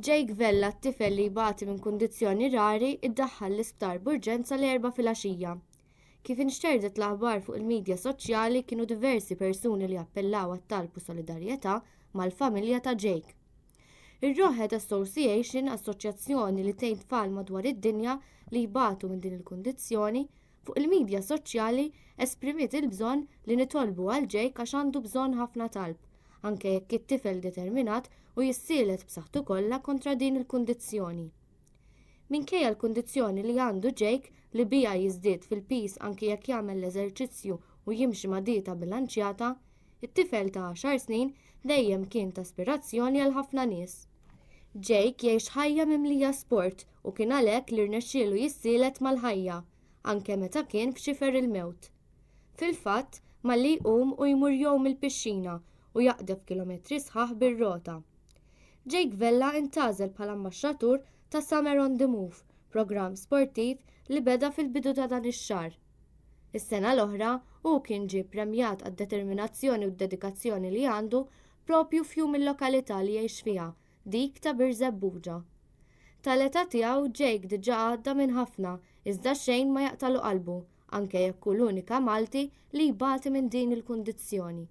Jake Vella, t-tifel li jbati minn kundizzjoni rari, iddaħħal l-isptar b'urġenza l-4 filgħaxija. Kif inxterdet l-aħbar fuq il-medja soċjali kienu diversi persuni li appellaw għat-talbu solidarjetà mal-familja ta' Jake. Ir-Rawhead Association, assoċjazzjoni li tgħin tfal madwar id-dinja li jbatu minn din il-kundizzjoni, fuq il-medja soċjali esprimiet il-bżonn li nitolbu għal Jake għax għandu bżonn ħafna talb, anke jekk it-tifel determinat u jissielet b'saħħtu kollha kontra din il-kundizzjoni. Minkejja l-kundizzjoni li għandu Jake li bija jiżdied fil-pis anke jekk jagħmel l-eżerċizzju u jimxi ma' dieta bilanċjata, it-tifel ta' 10 snin dejjem kien ta' aspirazzjoni għal ħafna nies. Jake jgħix ħajja mimlija sport u kien għalhekk li rnexxielu jissielet mal-ħajja, anke meta kien f'xifer il-mewt. Fil-fatt, malli jqum u jmur jowm il-pixxina u jaqdef kilometri sħaħ bir-rota. Jake Vella intgħażel bħala ambaxxatur ta' Summer on the Move, programm sportiv li beda fil-bidu ta' dan ix-xahar. Is-sena l-oħra hu kien ġie premjat għad-determinazzjoni u d-dedikazzjoni li għandu propju f'jum il-lokalità li jgħix fiha, dik ta' Birzebbuġa. Tal-età tiegħu Jake diġà għadda minn ħafna, iżda xejn ma jaqtalu qalbu, anke jekk hu l-unika Malti li jbati minn din il-kundizzjoni.